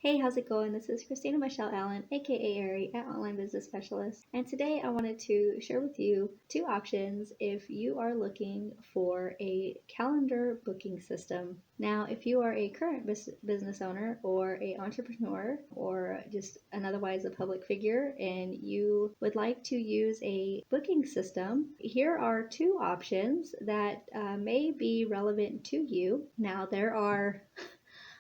Hey, how's it going? This is Christina Michelle Allen, aka Ari at Online Business Specialist. And today I wanted to share with you two options if you are looking for a calendar booking system. Now, if you are a current business owner or an entrepreneur or just an otherwise a public figure and you would like to use a booking system, here are two options that may be relevant to you. Now, there are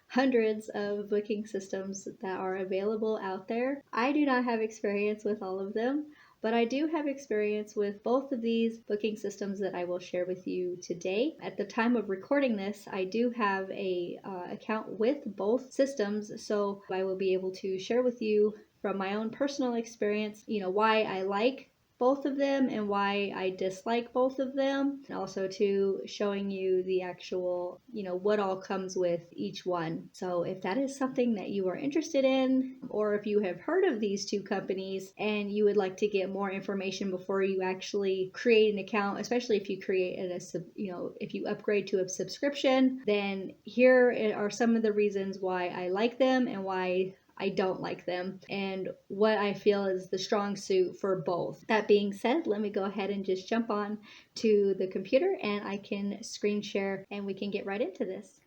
hundreds of booking systems that are available out there. I do not have experience with all of them, but I do have experience with both of these booking systems that I will share with you today. At the time of recording this, I do have a account with both systems, so I will be able to share with you from my own personal experience, why I like both of them and why I dislike both of them, and also to showing you the actual, what all comes with each one. So if that is something that you are interested in, or if you have heard of these two companies and you would like to get more information before you actually create an account, especially if you create if you upgrade to a subscription, then here are some of the reasons why I like them and why I don't like them, and what I feel is the strong suit for both. That being said, let me go ahead and just jump on to the computer and I can screen share and we can get right into this.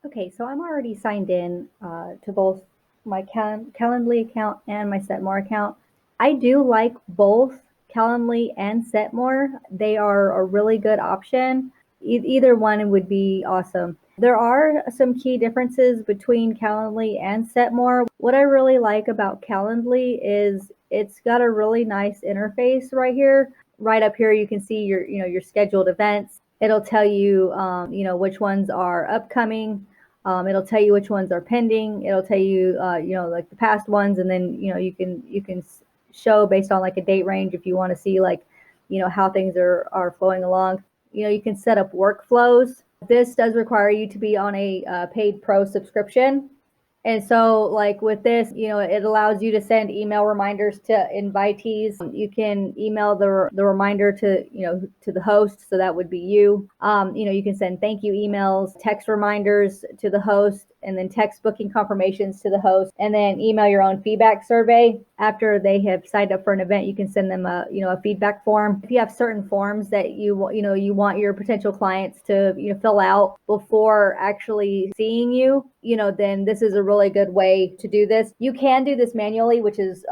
Okay, so I'm already signed in to both my Calendly account and my Setmore account. I do like both Calendly and Setmore. They are a really good option. Either one would be awesome. There are some key differences between Calendly and Setmore. What I really like about Calendly is it's got a really nice interface right here. Right up here, you can see your scheduled events. It'll tell you, which ones are upcoming. It'll tell you which ones are pending. It'll tell you, like the past ones, and then you can show based on like a date range if you want to see like, how things are flowing along. You can set up workflows. This does require you to be on a paid pro subscription. And so, like with this, it allows you to send email reminders to invitees. You can email the reminder to the host, so that would be you. You can send thank you emails, text reminders to the host, and then text booking confirmations to the host, and then email your own feedback survey. After they have signed up for an event, you can send them a feedback form. If you have certain forms that you want your potential clients to fill out before actually seeing you, then this is a really good way to do this. You can do this manually, which is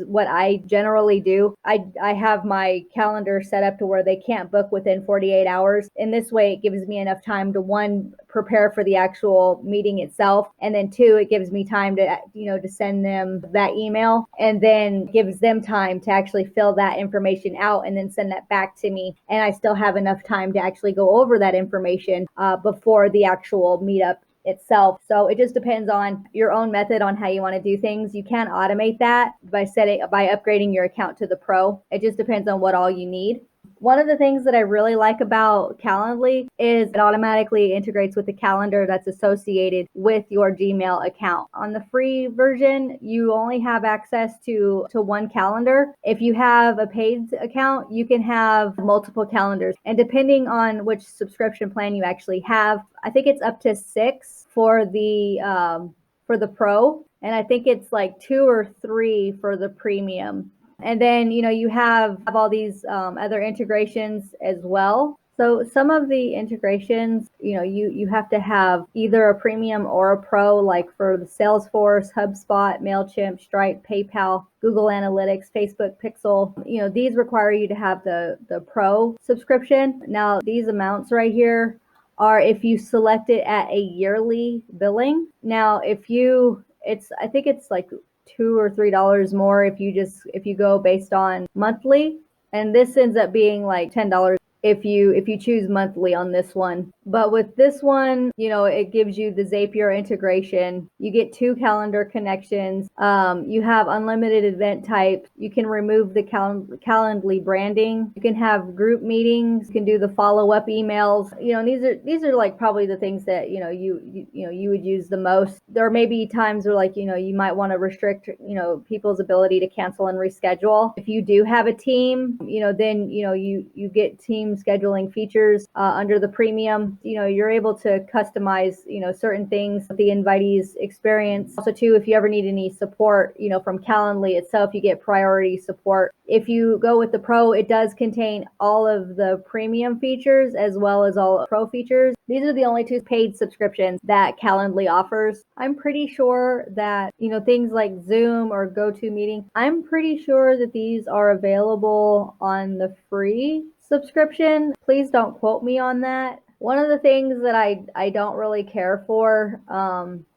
what I generally do. I have my calendar set up to where they can't book within 48 hours. In this way, it gives me enough time to, one, prepare for the actual meeting itself, and then two, it gives me time to send them that email, and then gives them time to actually fill that information out and then send that back to me, and I still have enough time to actually go over that information before the actual meetup itself. So it just depends on your own method on how you want to do things. You can automate that by upgrading your account to the pro. It just depends on what all you need. One of the things that I really like about Calendly is it automatically integrates with the calendar that's associated with your Gmail account. On the free version, you only have access to one calendar. If you have a paid account, you can have multiple calendars. And depending on which subscription plan you actually have, I think it's up to 6 for the pro, and I think it's like 2 or 3 for the premium. And then, you have all these other integrations as well. So some of the integrations, you have to have either a premium or a pro, like for the Salesforce, HubSpot, MailChimp, Stripe, PayPal, Google Analytics, Facebook Pixel. These require you to have the pro subscription. Now, these amounts right here are if you select it at a yearly billing. Now, I think it's like $2 or $3 more if you go based on monthly, and this ends up being like $10 if you choose monthly on this one. But with this one, it gives you the Zapier integration. You get 2 calendar connections. You have unlimited event types. You can remove the Calendly branding. You can have group meetings. You can do the follow-up emails. These are like probably the things that you would use the most. There may be times where you might want to restrict people's ability to cancel and reschedule. If you do have a team, then you get team scheduling features under the premium. you're able to customize, certain things, the invitees experience. Also too, if you ever need any support, from Calendly itself, you get priority support. If you go with the Pro, it does contain all of the premium features as well as all Pro features. These are the only two paid subscriptions that Calendly offers. I'm pretty sure that, things like Zoom or GoToMeeting, I'm pretty sure that these are available on the free subscription. Please don't quote me on that. One of the things that I don't really care for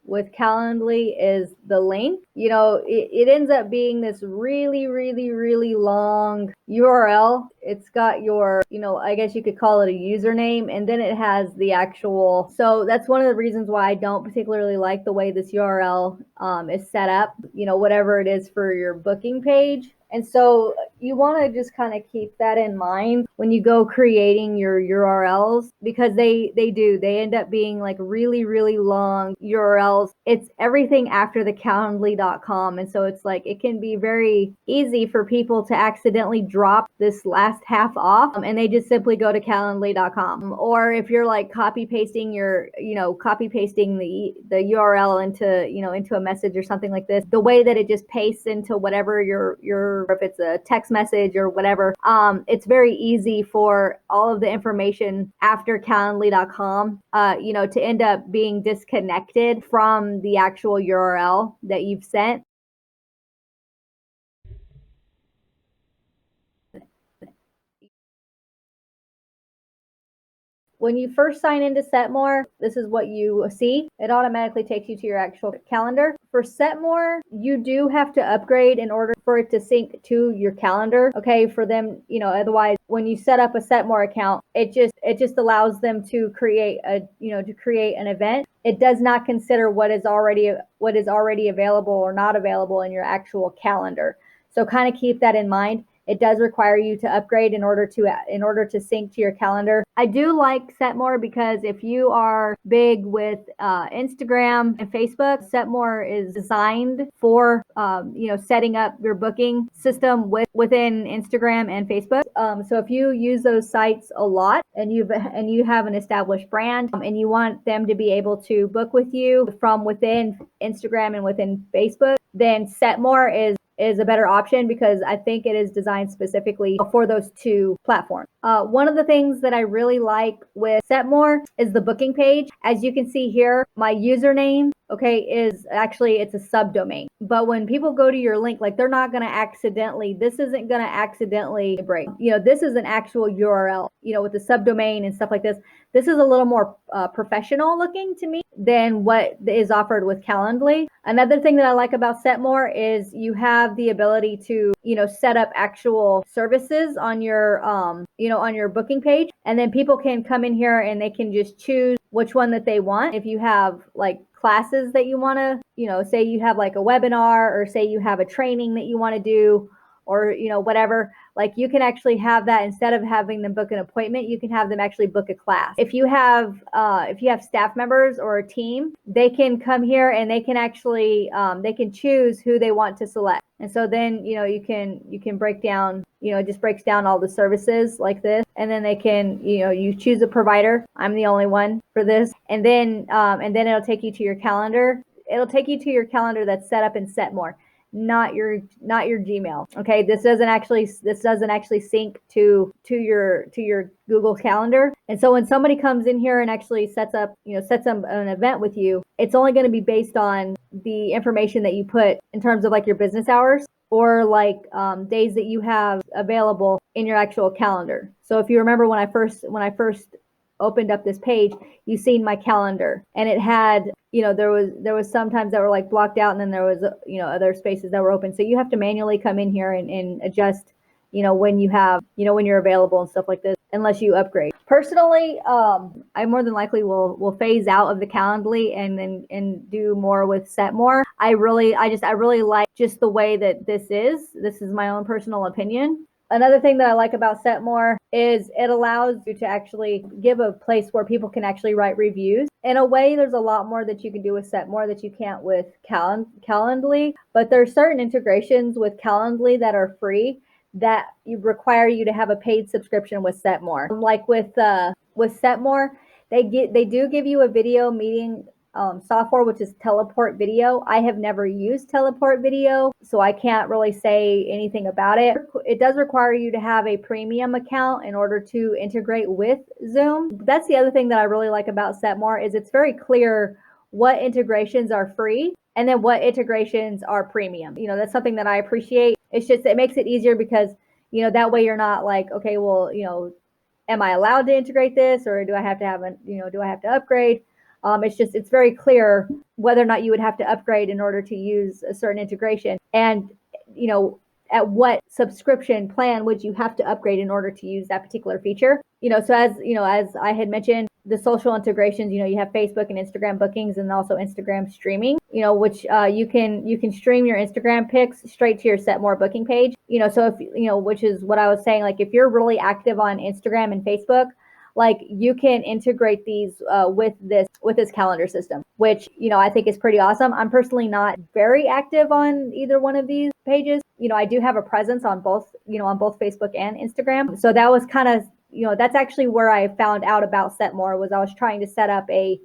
with Calendly is the link. It ends up being this really, really, really long URL. It's got your, I guess you could call it a username, and then it has the actual. So that's one of the reasons why I don't particularly like the way this URL is set up, whatever it is for your booking page. And so you want to just kind of keep that in mind when you go creating your URLs, because they end up being like really, really long URLs. It's everything after the Calendly.com. And so it's like, it can be very easy for people to accidentally drop this last half off, and they just simply go to Calendly.com. Or if you're like copy pasting the URL into a message or something like this, the way that it just pastes into whatever if it's a text message or whatever, it's very easy for all of the information after Calendly.com, to end up being disconnected from the actual URL that you've sent. When you first sign into Setmore, this is what you see. It automatically takes you to your actual calendar. For Setmore, you do have to upgrade in order for it to sync to your calendar. Okay, for them, otherwise when you set up a Setmore account, it just allows them to create an event. It does not consider what is already available or not available in your actual calendar. So kind of keep that in mind. It does require you to upgrade in order to sync to your calendar. I do like Setmore because if you are big with Instagram and Facebook, Setmore is designed for setting up your booking system within Instagram and Facebook. So if you use those sites a lot and you have an established brand, and you want them to be able to book with you from within Instagram and within Facebook, then Setmore is a better option, because I think it is designed specifically for those two platforms. One of the things that I really like with Setmore is the booking page. As you can see here, my username, it's a subdomain. But when people go to your link, like, this isn't going to accidentally break. This is an actual URL, with the subdomain and stuff like this. This is a little more professional looking to me than what is offered with Calendly. Another thing that I like about Setmore is you have the ability to, set up actual services on your, on your booking page. And then people can come in here and they can just choose which one that they want. If you have like classes that you want to, say you have like a webinar, or say you have a training that you want to do, or, whatever, like, you can actually have that. Instead of having them book an appointment, you can have them actually book a class. If you have staff members or a team, they can come here and they can actually, they can choose who they want to select. And so then, you can break down, it just breaks down all the services like this. And then they can, you choose a provider. I'm the only one for this. And then it'll take you to your calendar. It'll take you to your calendar that's set up in Setmore, not your Gmail. Okay, this doesn't actually sync to your Google Calendar. And so when somebody comes in here and actually sets up an event with you, it's only going to be based on the information that you put in terms of like your business hours, or like days that you have available in your actual calendar. So if you remember, when I first opened up this page, you seen my calendar, and it had, there was sometimes that were like blocked out, and then there was, other spaces that were open. So you have to manually come in here and adjust, when you're available and stuff like this, unless you upgrade. Personally, I more than likely will phase out of the Calendly and do more with Setmore. I really like just the way that this is my own personal opinion. Another thing that I like about Setmore is it allows you to actually give a place where people can actually write reviews. In a way, there's a lot more that you can do with Setmore that you can't with Calendly, but there's certain integrations with Calendly that are free that require you to have a paid subscription with Setmore. Like with Setmore, They do give you a video meeting software, which is Teleport Video. I have never used Teleport Video, so I can't really say anything about it. It does require you to have a premium account in order to integrate with Zoom. That's the other thing that I really like about Setmore is it's very clear what integrations are free and then what integrations are premium. That's something that I appreciate. It's just, it makes it easier because, that way you're not like, okay, well, am I allowed to integrate this, or do I have to have do I have to upgrade? It's very clear whether or not you would have to upgrade in order to use a certain integration, and you know at what subscription plan would you have to upgrade in order to use that particular feature. So as I had mentioned, the social integrations, you have Facebook and Instagram bookings, and also Instagram streaming, which you can stream your Instagram pics straight to your Setmore booking page. So if which is what I was saying, like if you're really active on Instagram and Facebook, like you can integrate these with this calendar system, which I think is pretty awesome. I'm personally not very active on either one of these pages. I do have a presence on both Facebook and Instagram. So that was kind of that's actually where I found out about Setmore. Was I was trying to set up a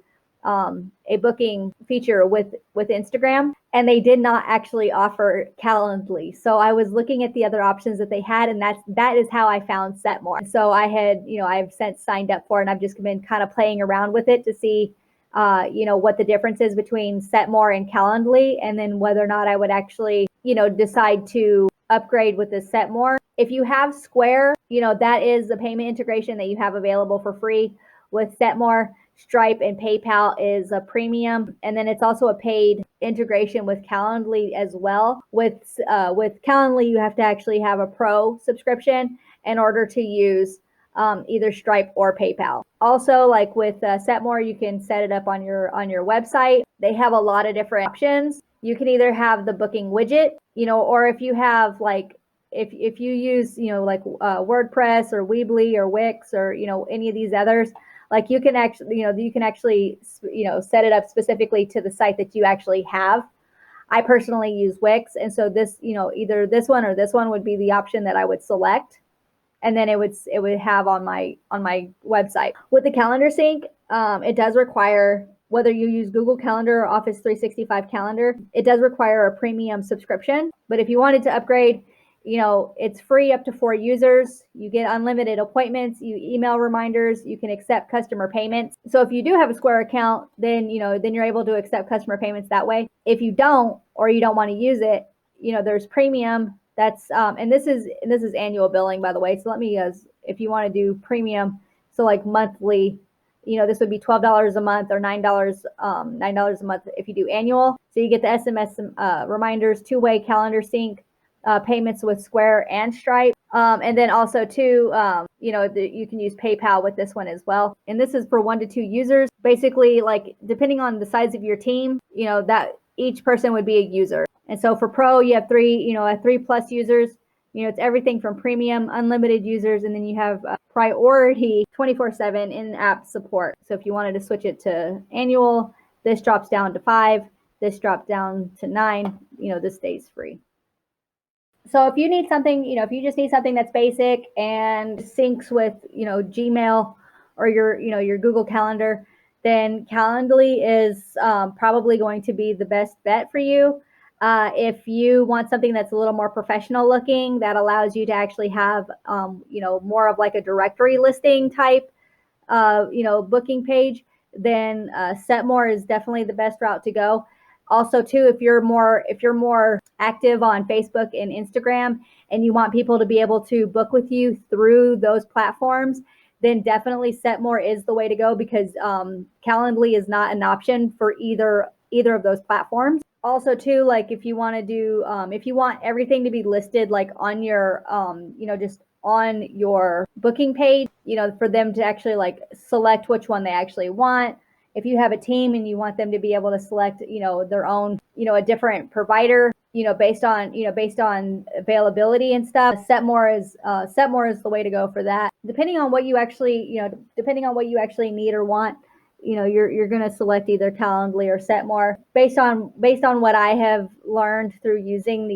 booking feature with Instagram, and they did not actually offer Calendly. So I was looking at the other options that they had, and that is how I found Setmore. So I've since signed up for it, and I've just been kind of playing around with it to see what the difference is between Setmore and Calendly, and then whether or not I would actually decide to upgrade with the Setmore. If you have Square, that is the payment integration that you have available for free with Setmore. Stripe and PayPal is a premium, and then it's also a paid integration with Calendly as well. With Calendly, you have to actually have a pro subscription in order to use either Stripe or PayPal. Also, like with Setmore, you can set it up on your website. They have a lot of different options. You can either have the booking widget, or if you have like if you use like WordPress or Weebly or Wix or any of these others, like you can actually set it up specifically to the site that you actually have. I personally use Wix, and so this either this one or this one would be the option that I would select, and then it would have on my website. With the calendar sync, it does require, whether you use Google Calendar or Office 365 Calendar, it does require a premium subscription. But if you wanted to upgrade, it's free up to 4 users. You get unlimited appointments, you email reminders, you can accept customer payments. So if you do have a Square account, then you're able to accept customer payments that way. If you don't, or you don't want to use it, there's premium. That's and this is annual billing, by the way. So if you want to do premium, so like monthly, this would be $12 a month or $9 a month if you do annual. So you get the SMS reminders, two-way calendar sync, payments with Square and Stripe, and then also too, you can use PayPal with this one as well. And this is for 1 to 2 users. Basically, like depending on the size of your team, that each person would be a user. And so for Pro, you have 3+ users. It's everything from premium, unlimited users, and then you have priority 24/7 in-app support. So if you wanted to switch it to annual, this drops down to 5, this drops down to 9, this stays free. So if you need something, if you just need something that's basic and syncs with, Gmail or your Google Calendar, then Calendly is probably going to be the best bet for you. If you want something that's a little more professional looking, that allows you to actually have, more of like a directory listing type, booking page, then Setmore is definitely the best route to go. Also, too, if you're more active on Facebook and Instagram, and you want people to be able to book with you through those platforms, then definitely Setmore is the way to go, because Calendly is not an option for either of those platforms. Also, too, like if you want to do, if you want everything to be listed like on your, just on your booking page, for them to actually like select which one they actually want. If you have a team and you want them to be able to select, their own, a different provider, based on availability and stuff, Setmore is the way to go for that. Depending on what you actually need or want, you're going to select either Calendly or Setmore based on what I have learned through using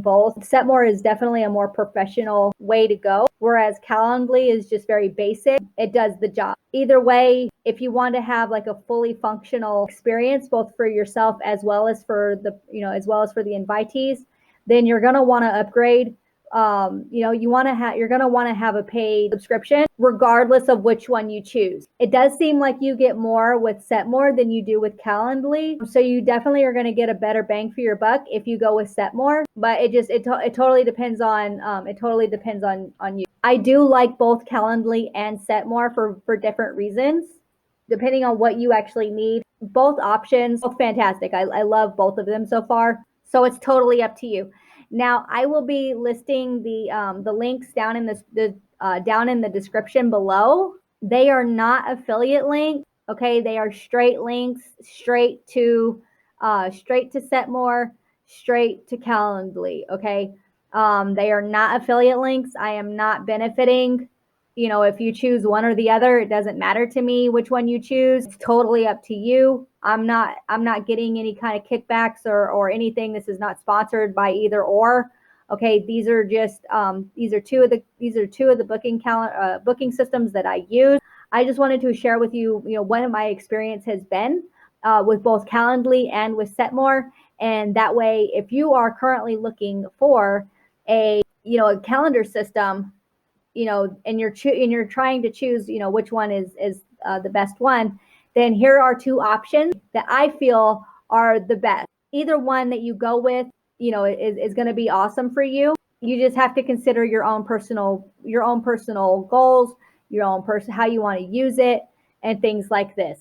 both. Setmore is definitely a more professional way to go, whereas Calendly is just very basic. It does the job. Either way, if you want to have like a fully functional experience, both for yourself as well as for the invitees, then you're going to want to upgrade. You're going to want to have a paid subscription regardless of which one you choose. It does seem like you get more with Setmore than you do with Calendly, so you definitely are going to get a better bang for your buck if you go with Setmore. But it totally depends on you. I do like both Calendly and Setmore for different reasons, depending on what you actually need. Both options, both fantastic. I love both of them so far. So it's totally up to you. Now I will be listing the links down in the description below. They are not affiliate links. Okay, they are straight links, straight to Setmore, straight to Calendly. Okay, they are not affiliate links. I am not benefiting. If you choose one or the other, it doesn't matter to me which one you choose. It's totally up to you. I'm not getting any kind of kickbacks or anything. This is not sponsored by either or. Okay, these are two of the booking systems that I use. I just wanted to share with you, what my experience has been with both Calendly and with Setmore, and that way, if you are currently looking for a calendar system, and you're trying to choose, which one is the best one, then here are two options that I feel are the best. Either one that you go with, is going to be awesome for you. You just have to consider your own personal goals, how you want to use it, and things like this.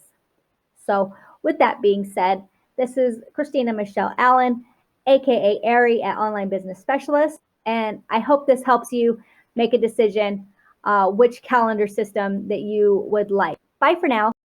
So, with that being said, this is Christina Michelle Allen, aka Ari at Online Business Specialist, and I hope this helps you make a decision which calendar system that you would like. Bye for now.